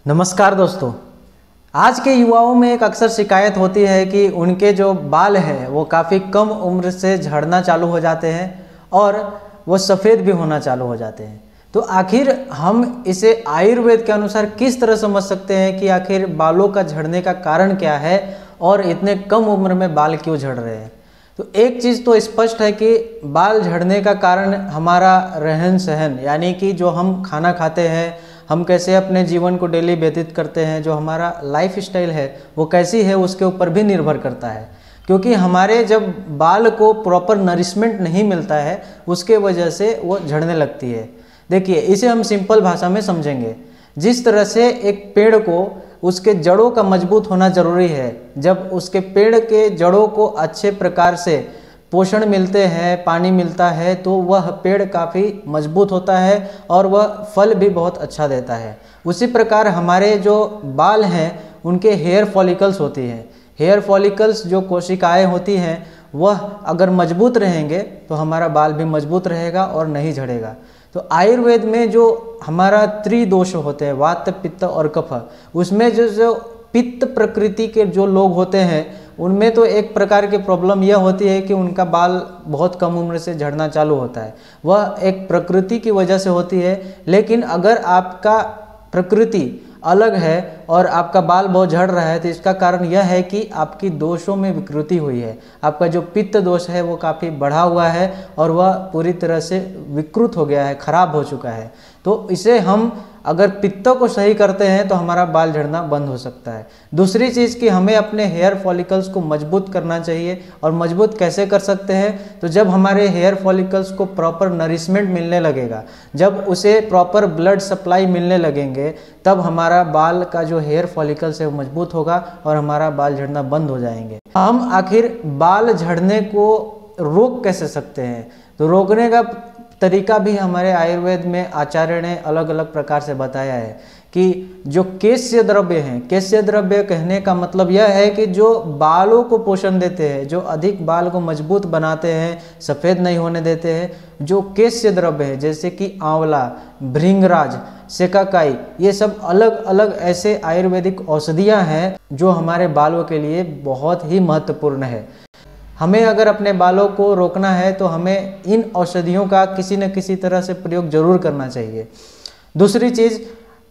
नमस्कार दोस्तों। आज के युवाओं में एक अक्सर शिकायत होती है कि उनके जो बाल हैं वो काफ़ी कम उम्र से झड़ना चालू हो जाते हैं और वो सफ़ेद भी होना चालू हो जाते हैं। तो आखिर हम इसे आयुर्वेद के अनुसार किस तरह समझ सकते हैं कि आखिर बालों का झड़ने का कारण क्या है और इतने कम उम्र में बाल क्यों झड़ रहे हैं। तो एक चीज़ तो स्पष्ट है कि बाल झड़ने का कारण हमारा रहन सहन, यानी कि जो हम खाना खाते हैं, हम कैसे अपने जीवन को डेली व्यतीत करते हैं, जो हमारा लाइफ स्टाइल है वो कैसी है, उसके ऊपर भी निर्भर करता है। क्योंकि हमारे जब बाल को प्रॉपर नरिशमेंट नहीं मिलता है उसके वजह से वो झड़ने लगती है। देखिए, इसे हम सिंपल भाषा में समझेंगे। जिस तरह से एक पेड़ को उसके जड़ों का मजबूत होना ज़रूरी है, जब उसके पेड़ के जड़ों को अच्छे प्रकार से पोषण मिलते हैं, पानी मिलता है, तो वह पेड़ काफ़ी मजबूत होता है और वह फल भी बहुत अच्छा देता है। उसी प्रकार हमारे जो बाल हैं उनके हेयर फॉलिकल्स होती हैं। हेयर फॉलिकल्स जो कोशिकाएं होती हैं वह अगर मजबूत रहेंगे तो हमारा बाल भी मजबूत रहेगा और नहीं झड़ेगा। तो आयुर्वेद में जो हमारा त्रिदोष होते हैं, वात पित्त और कफ, उसमें जो पित्त प्रकृति के जो लोग होते हैं उनमें तो एक प्रकार की प्रॉब्लम यह होती है कि उनका बाल बहुत कम उम्र से झड़ना चालू होता है। वह एक प्रकृति की वजह से होती है। लेकिन अगर आपका प्रकृति अलग है और आपका बाल बहुत झड़ रहा है तो इसका कारण यह है कि आपकी दोषों में विकृति हुई है। आपका जो पित्त दोष है वो काफ़ी बढ़ा हुआ है और वह पूरी तरह से विकृत हो गया है, खराब हो चुका है। तो इसे हम अगर पित्त को सही करते हैं तो हमारा बाल झड़ना बंद हो सकता है। दूसरी चीज़ कि हमें अपने हेयर फॉलिकल्स को मजबूत करना चाहिए। और मजबूत कैसे कर सकते हैं? तो जब हमारे हेयर फॉलिकल्स को प्रॉपर नरिशमेंट मिलने लगेगा, जब उसे प्रॉपर ब्लड सप्लाई मिलने लगेंगे, तब हमारा बाल का जो हेयर फॉलिकल्स है वो मजबूत होगा और हमारा बाल झड़ना बंद हो जाएंगे। हम आखिर बाल झड़ने को रोक कैसे सकते हैं? तो रोकने का तरीका भी हमारे आयुर्वेद में आचार्य ने अलग अलग प्रकार से बताया है कि जो केश्य द्रव्य हैं, केश्य द्रव्य कहने का मतलब यह है कि जो बालों को पोषण देते हैं, जो अधिक बाल को मजबूत बनाते हैं, सफ़ेद नहीं होने देते हैं, जो केश्य द्रव्य है जैसे कि आंवला, भृंगराज, सिकाकाई, ये सब अलग अलग ऐसे आयुर्वेदिक औषधियाँ हैं जो हमारे बालों के लिए बहुत ही महत्वपूर्ण है। हमें अगर अपने बालों को रोकना है तो हमें इन औषधियों का किसी न किसी तरह से प्रयोग जरूर करना चाहिए। दूसरी चीज़,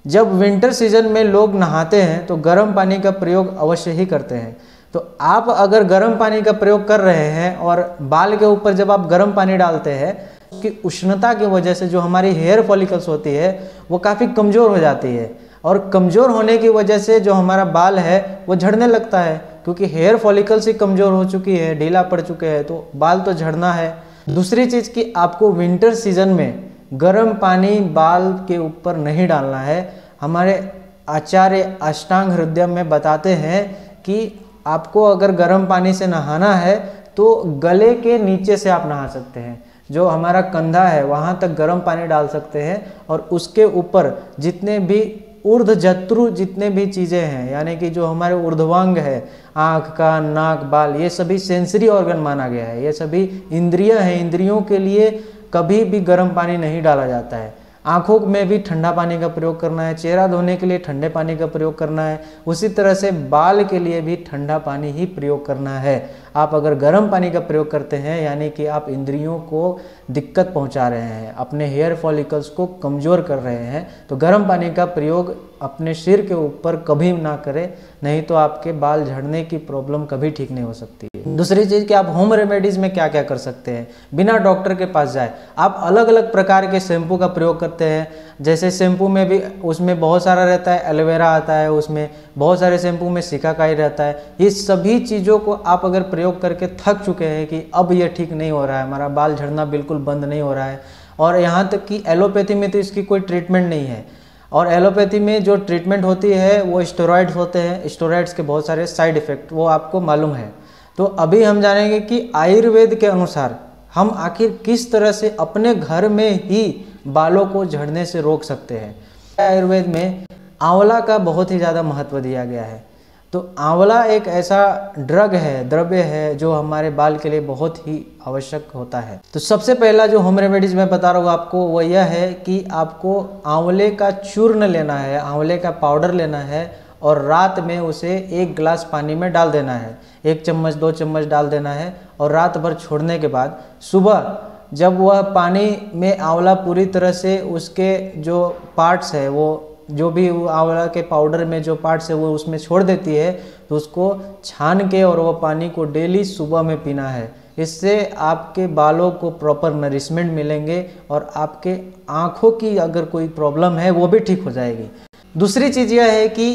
जब विंटर सीजन में लोग नहाते हैं तो गर्म पानी का प्रयोग अवश्य ही करते हैं। तो आप अगर गर्म पानी का प्रयोग कर रहे हैं और बाल के ऊपर जब आप गर्म पानी डालते हैं कि उष्णता की वजह से जो हमारी हेयर फॉलिकल्स होती है वो काफ़ी कमज़ोर हो जाती है और कमज़ोर होने की वजह से जो हमारा बाल है वो झड़ने लगता है। क्योंकि हेयर फॉलिकल्स ही कमज़ोर हो चुकी है, ढीला पड़ चुके हैं, तो बाल तो झड़ना है। दूसरी चीज़ कि आपको विंटर सीजन में गर्म पानी बाल के ऊपर नहीं डालना है। हमारे आचार्य अष्टांग हृदय में बताते हैं कि आपको अगर गर्म पानी से नहाना है तो गले के नीचे से आप नहा सकते हैं। जो हमारा कंधा है वहाँ तक गर्म पानी डाल सकते हैं और उसके ऊपर जितने भी ऊर्ध्वजत्रु जितने भी चीज़ें हैं, यानी कि जो हमारे ऊर्ध्वांग है, आँख, कान, नाक, बाल, ये सभी सेंसरी ऑर्गन माना गया है, ये सभी इंद्रियां हैं। इंद्रियों के लिए कभी भी गर्म पानी नहीं डाला जाता है। आँखों में भी ठंडा पानी का प्रयोग करना है, चेहरा धोने के लिए ठंडे पानी का प्रयोग करना है, उसी तरह से बाल के लिए भी ठंडा पानी ही प्रयोग करना है। आप अगर गर्म पानी का प्रयोग करते हैं यानी कि आप इंद्रियों को दिक्कत पहुंचा रहे हैं, अपने हेयर फॉलिकल्स को कमज़ोर कर रहे हैं। तो गर्म पानी का प्रयोग अपने सिर के ऊपर कभी ना करें, नहीं तो आपके बाल झड़ने की प्रॉब्लम कभी ठीक नहीं हो सकती है। दूसरी चीज़ कि आप होम रेमेडीज़ में क्या क्या कर सकते हैं बिना डॉक्टर के पास जाए। आप अलग अलग प्रकार के शैम्पू का प्रयोग करते हैं। जैसे शैम्पू में भी उसमें बहुत सारा रहता है, एलोवेरा आता है, उसमें बहुत सारे शैम्पू में सिकाकाई रहता है। ये सभी चीज़ों को आप अगर प्रयोग करके थक चुके हैं कि अब ये ठीक नहीं हो रहा है, हमारा बाल झड़ना बिल्कुल बंद नहीं हो रहा है, और यहाँ तक कि एलोपैथी में तो इसकी कोई ट्रीटमेंट नहीं है। और एलोपैथी में जो ट्रीटमेंट होती है वो स्टेरॉइड्स होते हैं। स्टेरॉइड्स के बहुत सारे साइड इफ़ेक्ट वो आपको मालूम है। तो अभी हम जानेंगे कि आयुर्वेद के अनुसार हम आखिर किस तरह से अपने घर में ही बालों को झड़ने से रोक सकते हैं। आयुर्वेद में आंवला का बहुत ही ज़्यादा महत्व दिया गया है। तो आंवला एक ऐसा ड्रग है, द्रव्य है, जो हमारे बाल के लिए बहुत ही आवश्यक होता है। तो सबसे पहला जो होम रेमेडीज मैं बता रहा हूँ आपको वो यह है कि आपको आंवले का चूर्ण लेना है, आंवले का पाउडर लेना है और रात में उसे 1 गिलास पानी में डाल देना है। 1 चम्मच 2 चम्मच डाल देना है और रात भर छोड़ने के बाद सुबह जब वह पानी में आंवला पूरी तरह से उसके जो पार्ट्स है, वो जो भी आंवला के पाउडर में जो पार्ट्स है वो उसमें छोड़ देती है, तो उसको छान के और वो पानी को डेली सुबह में पीना है। इससे आपके बालों को प्रॉपर नरिशमेंट मिलेंगे और आपके आँखों की अगर कोई प्रॉब्लम है वो भी ठीक हो जाएगी। दूसरी चीज़ यह है कि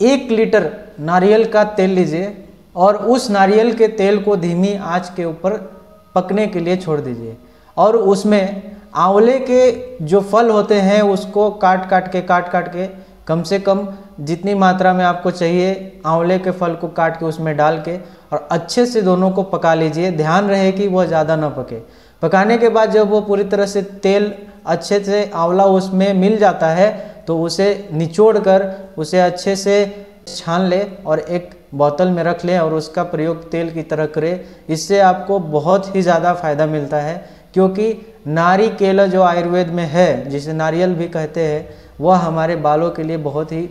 1 लीटर नारियल का तेल लीजिए और उस नारियल के तेल को धीमी आंच के ऊपर पकने के लिए छोड़ दीजिए और उसमें आंवले के जो फल होते हैं उसको काट काट के कम से कम जितनी मात्रा में आपको चाहिए आंवले के फल को काट के उसमें डाल के और अच्छे से दोनों को पका लीजिए। ध्यान रहे कि वह ज़्यादा ना पके। पकाने के बाद जब वो पूरी तरह से तेल अच्छे से आंवला उसमें मिल जाता है तो उसे निचोड़ कर उसे अच्छे से छान ले और एक बोतल में रख लें और उसका प्रयोग तेल की तरह करें। इससे आपको बहुत ही ज़्यादा फायदा मिलता है, क्योंकि नारिकेल जो आयुर्वेद में है, जिसे नारियल भी कहते हैं, वह हमारे बालों के लिए बहुत ही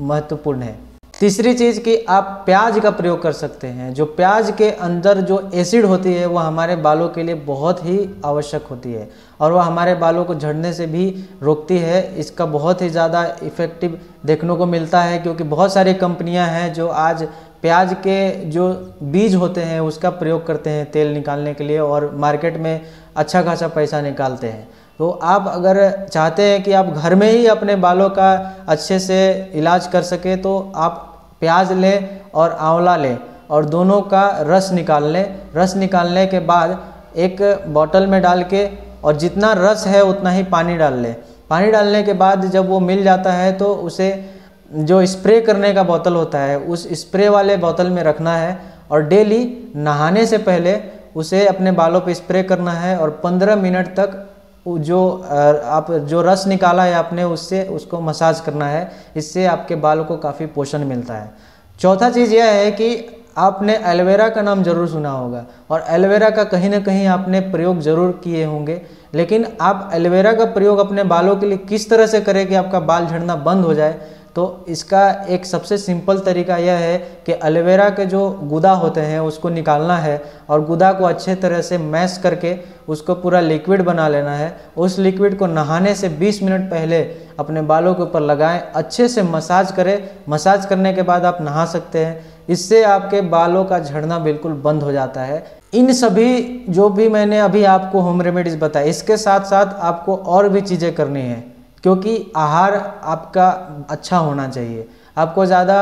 महत्वपूर्ण है। तीसरी चीज़ कि आप प्याज का प्रयोग कर सकते हैं। जो प्याज के अंदर जो एसिड होती है वह हमारे बालों के लिए बहुत ही आवश्यक होती है और वह हमारे बालों को झड़ने से भी रोकती है। इसका बहुत ही ज़्यादा इफ़ेक्टिव देखने को मिलता है, क्योंकि बहुत सारी कंपनियां हैं जो आज प्याज के जो बीज होते हैं उसका प्रयोग करते हैं तेल निकालने के लिए और मार्केट में अच्छा खासा पैसा निकालते हैं। तो आप अगर चाहते हैं कि आप घर में ही अपने बालों का अच्छे से इलाज कर सके तो आप प्याज लें और आंवला लें और दोनों का रस निकाल लें। रस निकालने के बाद एक बोतल में डाल के और जितना रस है उतना ही पानी डाल लें। पानी डालने के बाद जब वो मिल जाता है तो उसे जो स्प्रे करने का बोतल होता है उस स्प्रे वाले बोतल में रखना है और डेली नहाने से पहले उसे अपने बालों पे स्प्रे करना है और 15 मिनट तक आप जो रस निकाला है आपने उससे उसको मसाज करना है। इससे आपके बालों को काफ़ी पोषण मिलता है। चौथा चीज़ यह है कि आपने एलोवेरा का नाम जरूर सुना होगा और एलोवेरा का कहीं ना कहीं आपने प्रयोग जरूर किए होंगे, लेकिन आप एलोवेरा का प्रयोग अपने बालों के लिए किस तरह से करें कि आपका बाल झड़ना बंद हो जाए। तो इसका एक सबसे सिंपल तरीका यह है कि एलोवेरा के जो गुदा होते हैं उसको निकालना है और गुदा को अच्छे तरह से मैश करके उसको पूरा लिक्विड बना लेना है। उस लिक्विड को नहाने से 20 मिनट पहले अपने बालों के ऊपर लगाएं, अच्छे से मसाज करें। मसाज करने के बाद आप नहा सकते हैं। इससे आपके बालों का झड़ना बिल्कुल बंद हो जाता है। इन सभी जो भी मैंने अभी आपको होम रेमेडीज़ बताए, इसके साथ साथ आपको और भी चीज़ें करनी है, क्योंकि आहार आपका अच्छा होना चाहिए। आपको ज़्यादा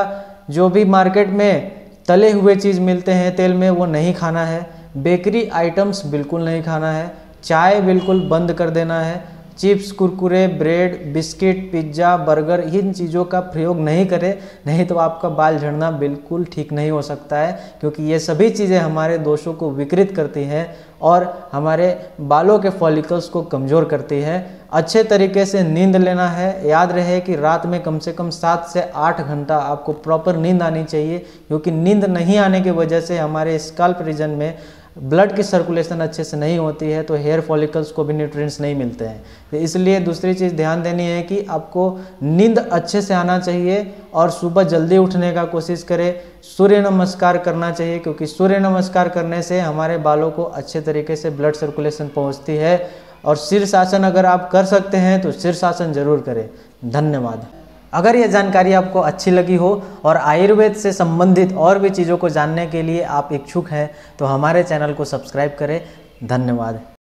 जो भी मार्केट में तले हुए चीज़ मिलते हैं तेल में वो नहीं खाना है। बेकरी आइटम्स बिल्कुल नहीं खाना है। चाय बिल्कुल बंद कर देना है। Chips, Kurkure, bread, biscuit, pizza, burger, इन चीज़ों का प्रयोग नहीं करें, नहीं तो आपका बाल झड़ना बिल्कुल ठीक नहीं हो सकता है, क्योंकि ये सभी चीज़ें हमारे दोषों को विकृत करती हैं और हमारे बालों के फॉलिकल्स को कमज़ोर करती है। अच्छे तरीके से नींद लेना है। याद रहे कि रात में कम से कम 7 से 8 घंटा आपको प्रॉपर नींद आनी चाहिए, क्योंकि नींद नहीं आने की वजह से हमारे स्कैल्प रीजन में ब्लड की सर्कुलेशन अच्छे से नहीं होती है, तो हेयर फॉलिकल्स को भी न्यूट्रिएंट्स नहीं मिलते हैं। तो इसलिए दूसरी चीज़ ध्यान देनी है कि आपको नींद अच्छे से आना चाहिए और सुबह जल्दी उठने का कोशिश करें। सूर्य नमस्कार करना चाहिए, क्योंकि सूर्य नमस्कार करने से हमारे बालों को अच्छे तरीके से ब्लड सर्कुलेशन पहुँचती है। और शीर्षासन अगर आप कर सकते हैं तो शीर्षासन जरूर करें। धन्यवाद। अगर यह जानकारी आपको अच्छी लगी हो और आयुर्वेद से संबंधित और भी चीज़ों को जानने के लिए आप इच्छुक हैं तो हमारे चैनल को सब्सक्राइब करें। धन्यवाद।